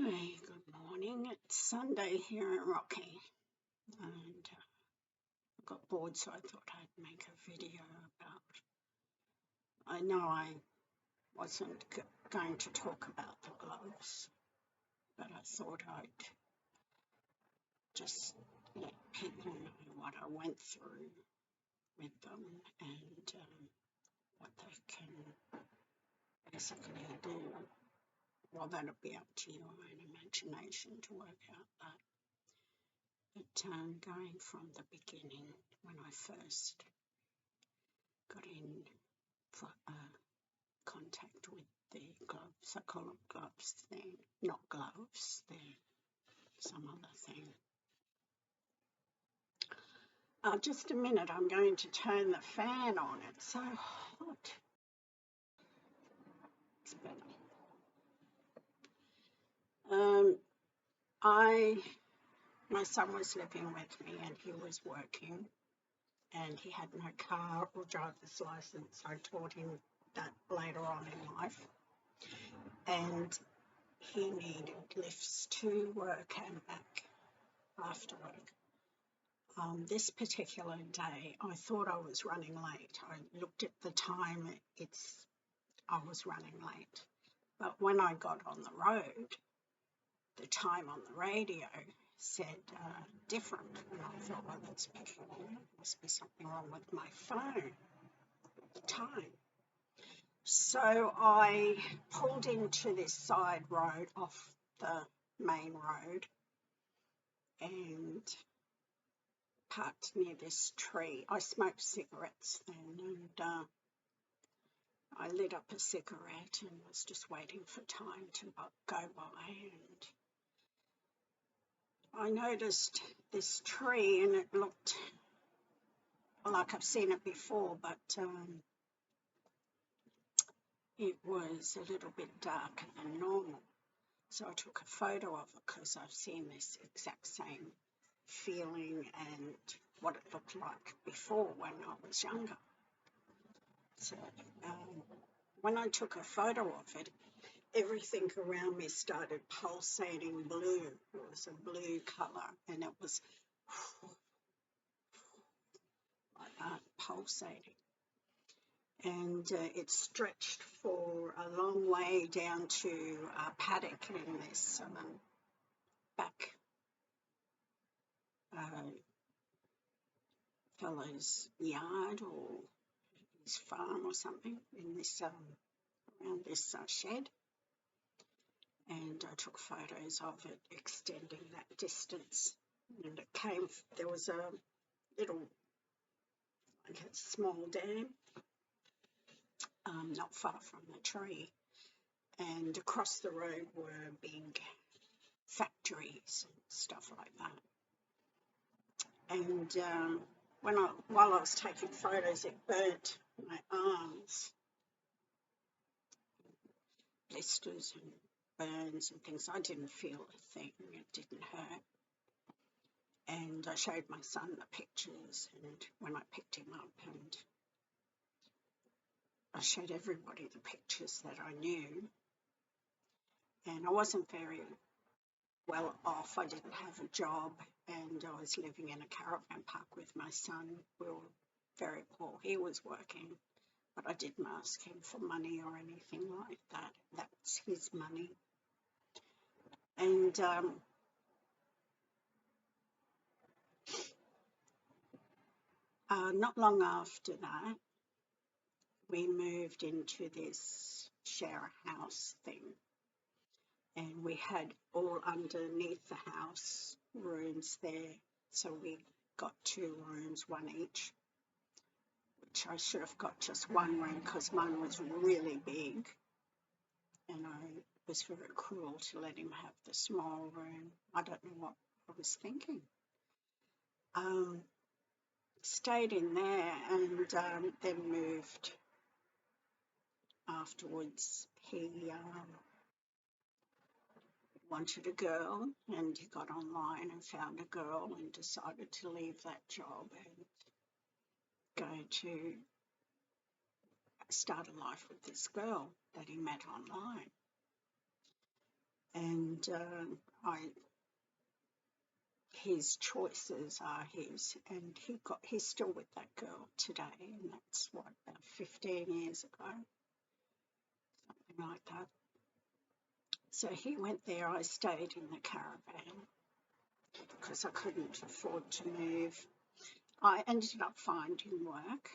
Hi, good morning. It's Sunday here in Rocky, and I got bored, so I thought I'd make a video about. I know I wasn't going to talk about the gloves, but I thought I'd just let people know what I went through with them and what they can basically do. Well, that'll be up to your own imagination to work out that. But going from the beginning, when I first got in contact with the gloves, I call them gloves, they're not gloves, they're some other thing. Just a minute, I'm going to turn the fan on, it's so hot. It's better. My son was living with me and he was working and he had no car or driver's license. I taught him that later on in life. And he needed lifts to work and back after work. This particular day, I thought I was running late. I looked at the time, I was running late. But when I got on the road, the time on the radio said different. And I thought, well, that's peculiar. There must be something wrong with my phone at the time. So I pulled into this side road off the main road and parked near this tree. I smoked cigarettes then, and I lit up a cigarette and was just waiting for time to go by, and I noticed this tree and it looked like I've seen it before, but it was a little bit darker than normal. So I took a photo of it because I've seen this exact same feeling and what it looked like before when I was younger. So when I took a photo of it, everything around me started pulsating blue. It was a blue colour and it was like that, pulsating. And it stretched for a long way down to a paddock in this back fellow's yard or his farm or something in this around this shed. And I took photos of it extending that distance. And there was a little, like a small dam, not far from the tree. And across the road were big factories and stuff like that. And while I was taking photos, it burnt my arms, blisters and burns and things. I didn't feel a thing, it didn't hurt. And I showed my son the pictures, and when I picked him up, and I showed everybody the pictures that I knew, and I wasn't very well off. I didn't have a job, and I was living in a caravan park with my son. We were very poor. He was working, but I didn't ask him for money or anything like that. That's his money. And not long after that, we moved into this share house thing. And we had all underneath the house rooms there. So we got 2 rooms, one each, which I should have got just one room because mine was really big. And I was very cruel to let him have the small room. I don't know what I was thinking. Stayed in there and then moved afterwards. He wanted a girl and he got online and found a girl and decided to leave that job and go to start a life with this girl that he met online. And and his choices are his, and he's still with that girl today, and that's what, about 15 years ago, something like that. So he went there. I stayed in the caravan because I couldn't afford to move. I ended up finding work,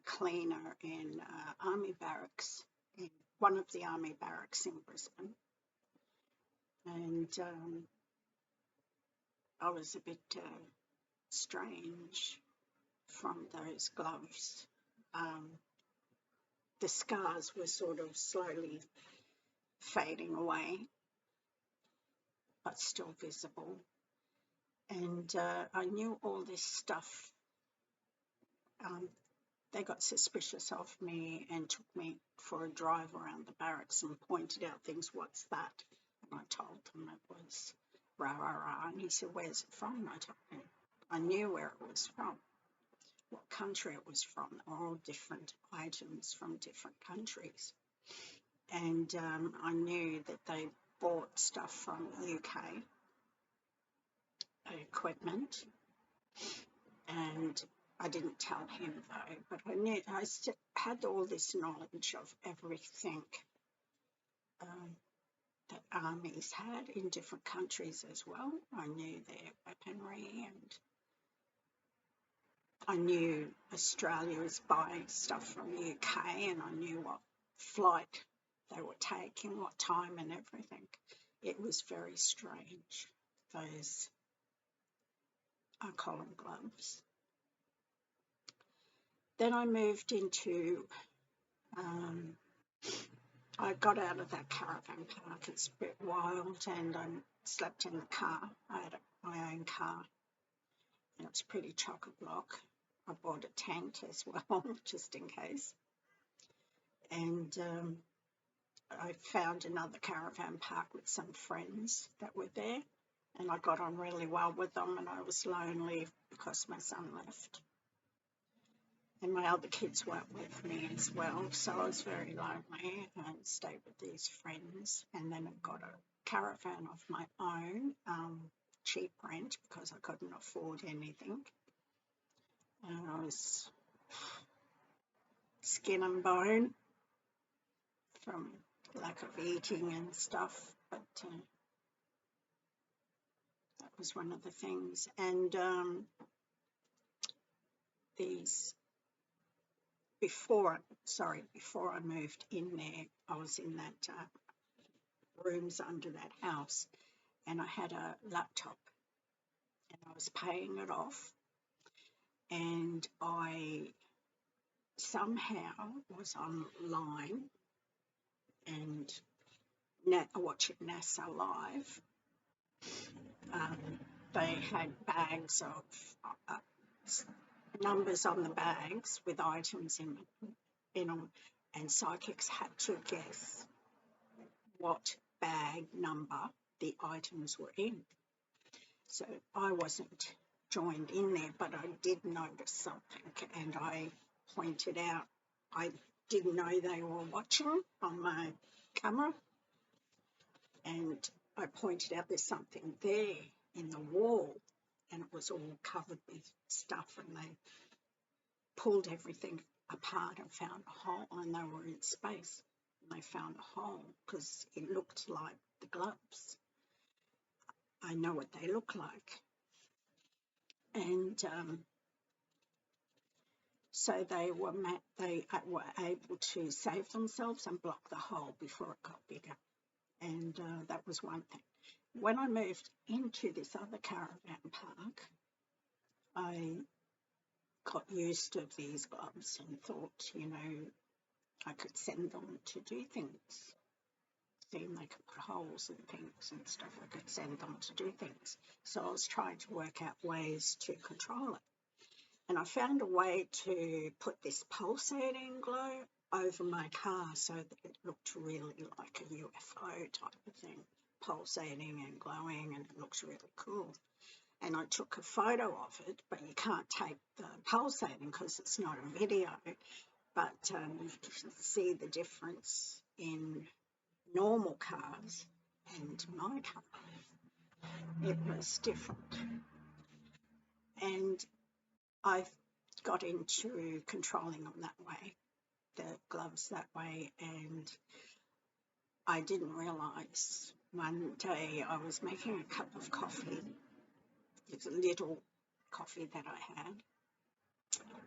cleaner in army barracks, in one of the army barracks in Brisbane, and I was a bit strange from those gloves. The scars were sort of slowly fading away, but still visible. And I knew all this stuff. They got suspicious of me and took me for a drive around the barracks and pointed out things. What's that? And I told them it was rah, rah, rah. And he said, where's it from? And I told him. I knew where it was from, what country it was from. They were all different items from different countries. And I knew that they bought stuff from UK equipment, and I didn't tell him though, but I knew I had all this knowledge of everything that armies had in different countries as well. I knew their weaponry, and I knew Australia was buying stuff from the UK, and I knew what flight they were taking, what time and everything. It was very strange, those, I call them gloves. Then I moved into, I got out of that caravan park. It's a bit wild, and I slept in the car. I had my own car, and it was pretty chock-a-block. I bought a tent as well, just in case. And I found another caravan park with some friends that were there, and I got on really well with them, and I was lonely because my son left. And my other kids weren't with me as well, so I was very lonely and stayed with these friends. And then I got a caravan of my own, cheap rent, because I couldn't afford anything. And I was skin and bone from lack of eating and stuff, but that was one of the things. And before I moved in there, I was in that rooms under that house, and I had a laptop, and I was paying it off, and I somehow was online and watching NASA Live. They had bags of numbers on the bags with items in them, and psychics had to guess what bag number the items were in. So I wasn't joined in there, but I did notice something, and I pointed out, I didn't know they were watching on my camera, and I pointed out there's something there in the wall, and it was all covered with stuff, and they pulled everything apart and found a hole, and they were in space, and they found a hole because it looked like the gloves. I know what they look like. And so they were able to save themselves and block the hole before it got bigger. And that was one thing. When I moved into this other caravan park, I got used to these gloves and thought, you know, I could send them to do things. Seeing they could put holes in things and stuff, I could send them to do things. So I was trying to work out ways to control it. And I found a way to put this pulsating glow over my car so that it looked really like a UFO type of thing, pulsating and glowing, and it looks really cool. And I took a photo of it, but you can't take the pulsating because it's not a video. But you can see the difference in normal cars and my calf. It was different. And I got into controlling them that way, the gloves that way, and I didn't realise. One day I was making a cup of coffee. It was a little coffee that I had,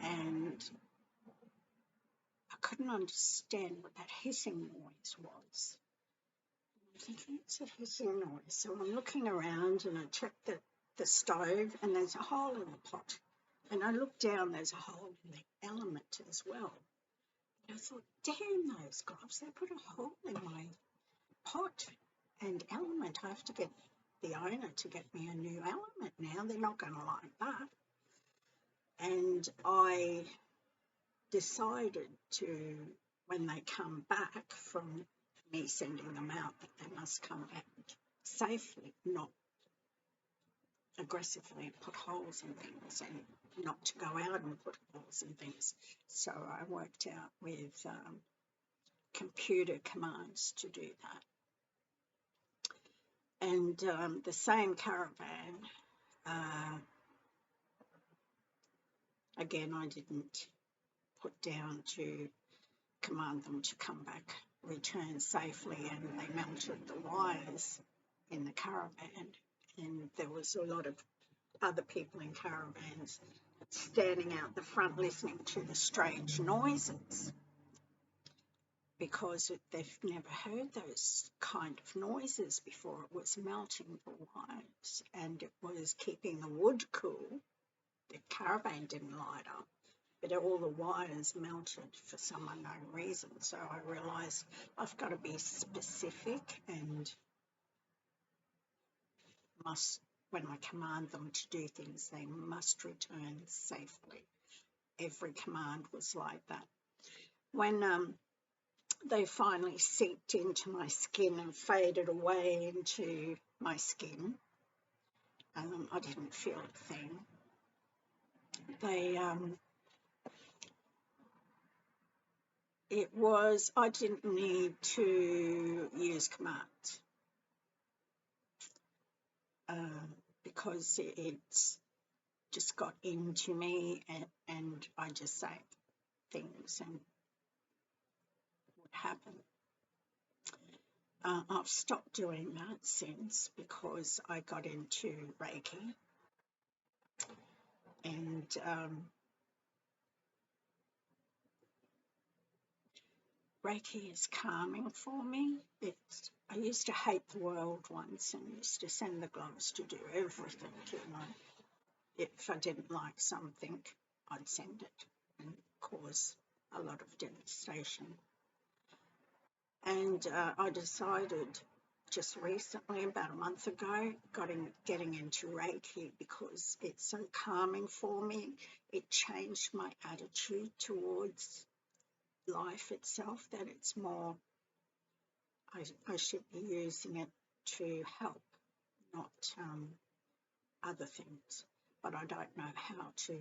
and I couldn't understand what that hissing noise was. I'm thinking it's a hissing noise. So I'm looking around and I check the stove, and there's a hole in the pot. And I look down, there's a hole in the element as well. And I thought, damn those gloves, they put a hole in my pot and element. I have to get the owner to get me a new element now. They're not going to like that. And I decided to, when they come back from me sending them out, that they must come back safely, not aggressively and put holes in things, and not to go out and put holes in things. So I worked out with computer commands to do that. And the same caravan, again, I didn't put down to command them to come back, return safely, and they melted the wires in the caravan. And there was a lot of other people in caravans standing out the front listening to the strange noises, because they've never heard those kind of noises before. It was melting the wires, and it was keeping the wood cool. The caravan didn't light up, but all the wires melted for some unknown reason. So I realised I've got to be specific, and must, when I command them to do things, they must return safely. Every command was like that. When they finally seeped into my skin and faded away into my skin, I didn't feel a thing. I didn't need to use commands, because it's just got into me, and I just say things and would happen. I've stopped doing that since, because I got into Reiki, and Reiki is calming for me. I used to hate the world once and used to send the gloves to do everything, If I didn't like something, I'd send it and cause a lot of devastation. And I decided just recently, about a month ago, getting into Reiki, because it's so calming for me. It changed my attitude towards life itself, that it's more, I should be using it to help, not other things. But I don't know how to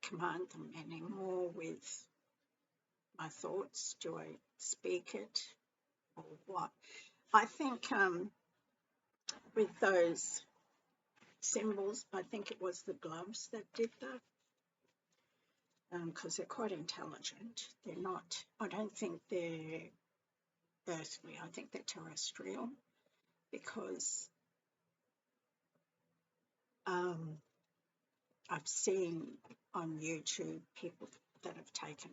command them anymore with my thoughts. Do I speak it or what? I think with those symbols, I think it was the gloves that did that, because they're quite intelligent. They're not, I don't think they're earthly, I think they're terrestrial, because I've seen on YouTube people that have taken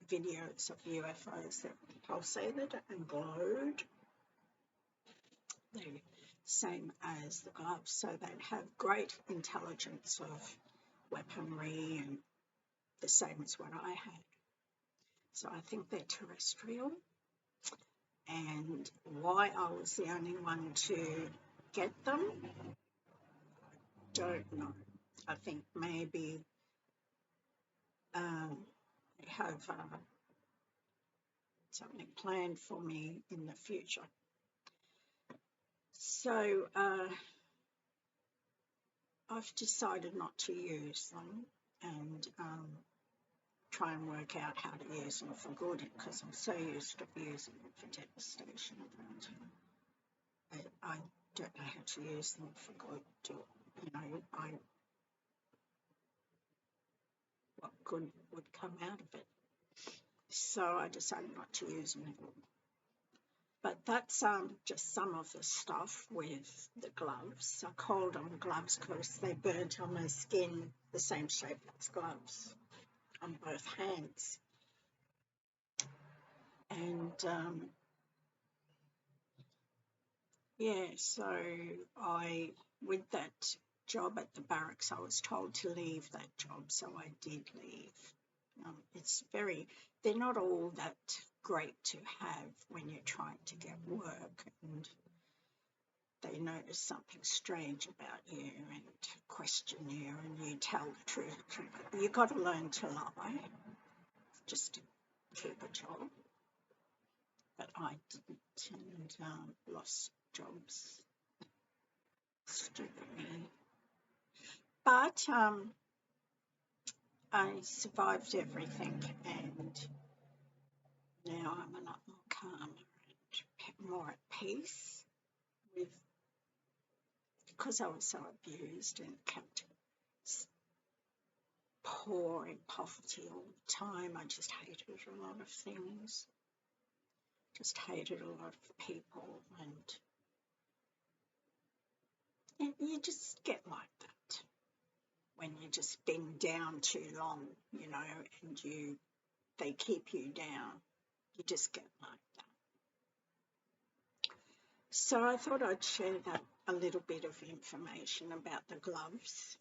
videos of UFOs that pulsated and glowed. They're same as the gloves, so they have great intelligence of weaponry, and the same as what I had. So I think they're terrestrial, and why I was the only one to get them, don't know. I think maybe they have something planned for me in the future. So I've decided not to use them, and try and work out how to use them for good, because I'm so used to using them for devastation. to use them for good. What good would come out of it? So I decided not to use them anymore. But that's just some of the stuff with the gloves. I called them gloves because they burnt on my skin the same shape as gloves on both hands. And so with that job at the barracks, I was told to leave that job, so I did leave. They're not all that great to have when you're trying to get work, and they notice something strange about you and question you, and you tell the truth. You've got to learn to lie just to keep a job. But I didn't, and lost jobs. Stupid me. But I survived everything, and now I'm a lot more calmer and more at peace because I was so abused and kept poor in poverty all the time. I just hated a lot of things, just hated a lot of people, and you just get like that when you've just been down too long, and they keep you down. You just get like that. So I thought I'd share that a little bit of information about the gloves.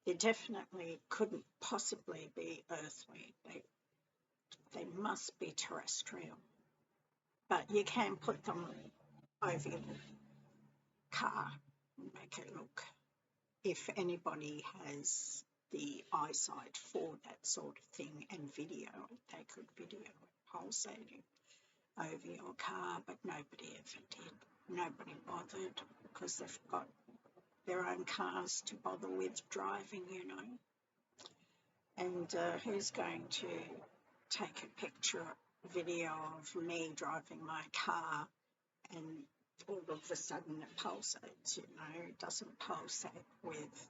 They definitely couldn't possibly be earthly. They must be terrestrial. But you can put them over your car and make it look, if anybody has the eyesight for that sort of thing and video, they could video it pulsating over your car, but nobody ever did. Nobody bothered because they've got their own cars to bother with driving, And who's going to take a picture, video of me driving my car and all of a sudden it pulsates, It doesn't pulsate with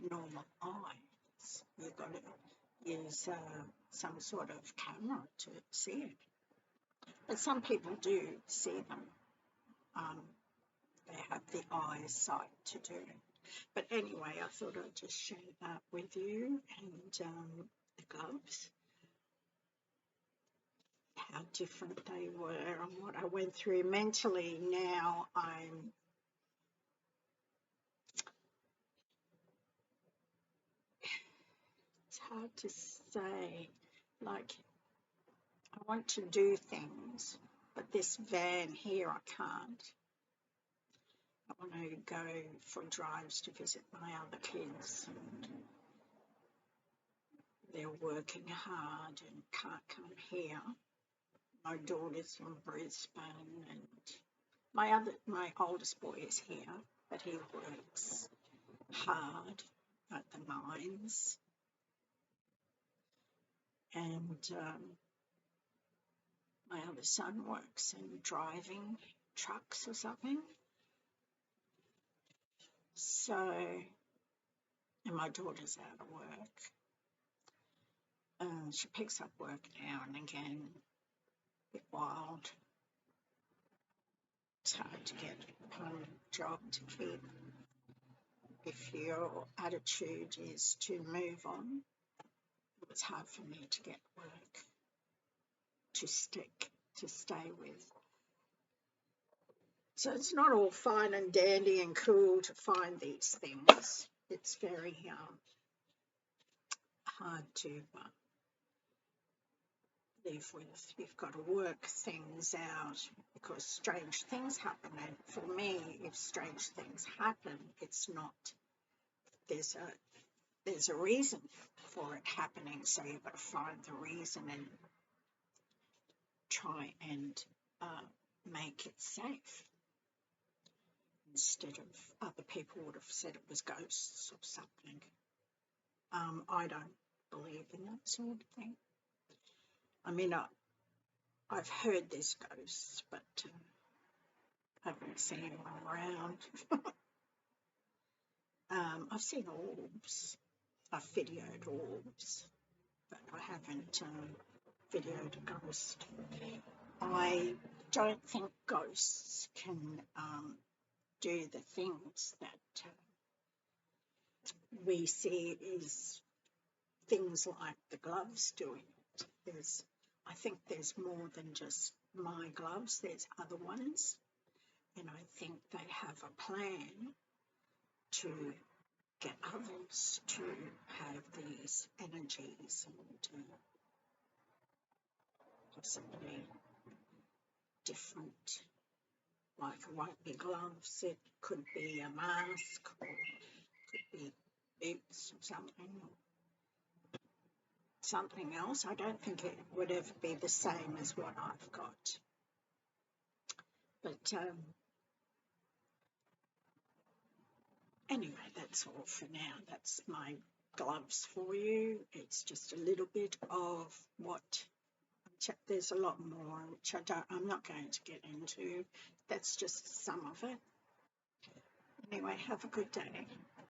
normal eyes. You've got to use some sort of camera to see it. But some people do see them. They have the eyesight to do it. But anyway, I thought I'd just share that with you, and the gloves, how different they were and what I went through mentally. Now it's hard to say, like, I want to do things, but this van here I can't. I want to go for drives to visit my other kids, and they're working hard and can't come here. My daughter's from Brisbane, and my oldest boy is here, but he works hard at the mines, and my other son works in driving trucks or something. So, and my daughter's out of work. She picks up work now and again, a bit wild. It's hard to get a permanent job to keep if your attitude is to move on. It was hard for me to get work to stay with. So it's not all fine and dandy and cool to find these things. It's very hard to live with. You've got to work things out because strange things happen. And for me, if strange things happen, it's not, there's a reason for it happening. So you've got to find the reason and try and make it safe. Instead of other people would have said it was ghosts or something. I don't believe in that sort of thing. I mean, I've heard there's ghosts, but I haven't seen one around. I've seen orbs. I've videoed orbs, but I haven't videoed a ghost. I don't think ghosts can do the things that we see is things like the gloves doing it. I think there's more than just my gloves, there's other ones, and I think they have a plan to get others to have these energies and possibly different, like it won't be gloves, it could be a mask or could be boots or something else. I don't think it would ever be the same as what I've got. But anyway, that's all for now. That's my gloves for you. It's just a little bit of what there's a lot more which I'm not going to get into. That's just some of it. Anyway, have a good day.